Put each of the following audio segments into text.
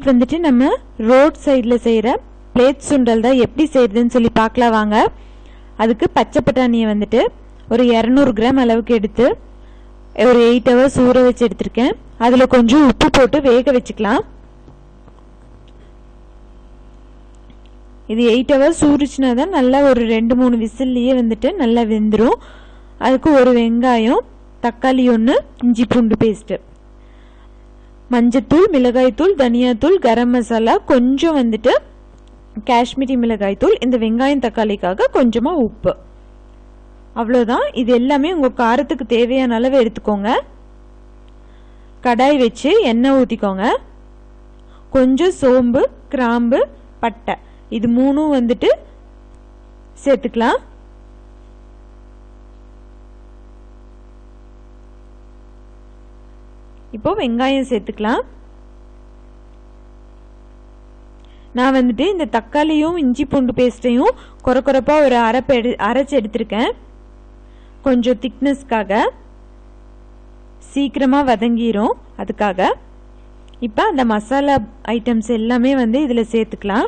இன்னைக்கு வந்துட்டு நம்ம ரோட் சைடில் செய்கிற பிளேட் சுண்டல் தான் எப்படி செய்கிறதுன்னு சொல்லி பார்க்கலாம் வாங்க. அதுக்கு பச்சை பட்டாணியை வந்துட்டு ஒரு 200 கிராம் அளவுக்கு எடுத்து ஒரு 8 ஹவர்ஸ் ஊற வச்சு எடுத்திருக்கேன். அதில் கொஞ்சம் உப்பு போட்டு வேக வச்சுக்கலாம். இது 8 ஹவர்ஸ் ஊறிச்சுனா தான் நல்லா ஒரு 2-3 விசில்லையே வந்துட்டு நல்லா வெந்துடும். அதுக்கு ஒரு வெங்காயம், தக்காளி ஒன்று, இஞ்சி பூண்டு பேஸ்ட்டு, மஞ்சத்தூள், மிளகாய்த்தூள், தனியாத்தூள், கரம் மசாலா, கொஞ்சம் வந்துட்டு காஷ்மீரி மிளகாய்த்தூள், இந்த வெங்காயம் தக்காளிக்காக கொஞ்சமாக உப்பு, அவ்வளோதான். இது எல்லாமே உங்கள் காரத்துக்கு தேவையான அளவு எடுத்துக்கோங்க. கடாய் வச்சு எண்ணெய் ஊற்றிக்கோங்க. கொஞ்சம் சோம்பு, கிராம்பு, பட்டை, இது மூணும் வந்துட்டு சேர்த்துக்கலாம். இப்போ வெங்காயம் சேர்த்துக்கலாம். நான் வந்துட்டு இந்த தக்காளியும் இஞ்சி பூண்டு பேஸ்ட்டையும் கொரப்பாக ஒரு அரைச்சி எடுத்திருக்கேன். கொஞ்சம் திக்னஸ்க்காக, சீக்கிரமாக வதங்கிரும் அதுக்காக. இப்போ அந்த மசாலா ஐட்டம்ஸ் எல்லாமே வந்து இதில் சேர்த்துக்கலாம்.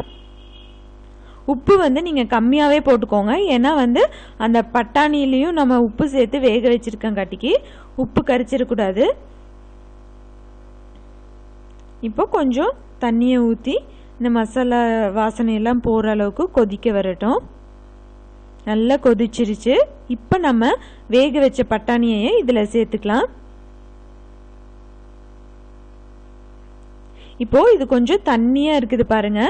உப்பு வந்து நீங்கள் கம்மியாகவே போட்டுக்கோங்க. ஏன்னா வந்து அந்த பட்டாணிலையும் நம்ம உப்பு சேர்த்து வேக வச்சுருக்கங்காட்டிக்கு உப்பு கரிச்சிடக்கூடாது. இப்போ கொஞ்சம் தண்ணியை ஊற்றி இந்த மசாலா வாசனையெல்லாம் போகிற அளவுக்கு கொதிக்க வரட்டும். நல்லா கொதிச்சிருச்சு. இப்போ நம்ம வேக வச்ச பட்டாணியை இதில் சேர்த்துக்கலாம். இப்போ இது கொஞ்சம் தண்ணியாக இருக்குது பாருங்க.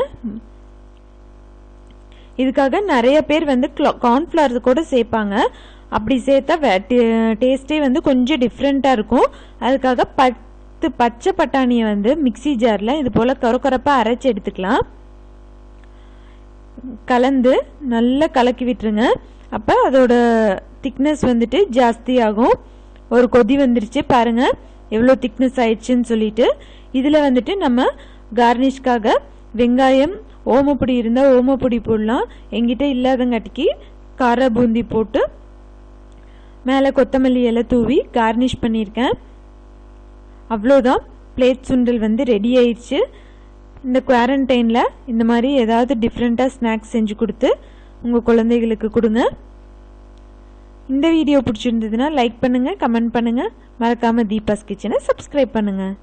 இதுக்காக நிறைய பேர் வந்து கார்ன்ஃப்ளவர் கூட சேர்ப்பாங்க. அப்படி சேர்த்தா டேஸ்டே வந்து கொஞ்சம் டிஃப்ரெண்ட்டாக இருக்கும். அதுக்காக பச்சை பட்டாணியை வந்து மிக்சி ஜாரில் இது போல் கொரப்பாக அரைச்சி எடுத்துக்கலாம். கலந்து நல்லா கலக்கி விட்டுருங்க. அப்போ அதோட திக்னஸ் வந்துட்டு ஜாஸ்தி ஆகும். ஒரு கொதி வந்துருச்சு பாருங்கள் எவ்வளோ திக்னஸ் ஆயிடுச்சுன்னு சொல்லிட்டு. இதில் வந்துட்டு நம்ம கார்னிஷ்காக வெங்காயம், ஓமப்பொடி இருந்தால் ஓமப்பொடி போடலாம். எங்கிட்ட இல்லாதங்காட்டிக்கு கார பூந்தி போட்டு மேலே கொத்தமல்லி இலை தூவி கார்னிஷ் பண்ணியிருக்கேன். அவ்வளோதான், பிளேட் சுண்டல் வந்து ரெடி ஆயிடுச்சு. இந்த குவாரண்டைனில் இந்த மாதிரி ஏதாவது டிஃப்ரெண்ட்டாக ஸ்நாக்ஸ் செஞ்சு கொடுத்து உங்கள் குழந்தைகளுக்கு கொடுங்க. இந்த வீடியோ பிடிச்சிருந்ததுன்னா லைக் பண்ணுங்கள், கமெண்ட் பண்ணுங்கள். மறக்காமல் தீபாஸ் கிச்சனை சப்ஸ்கிரைப் பண்ணுங்கள்.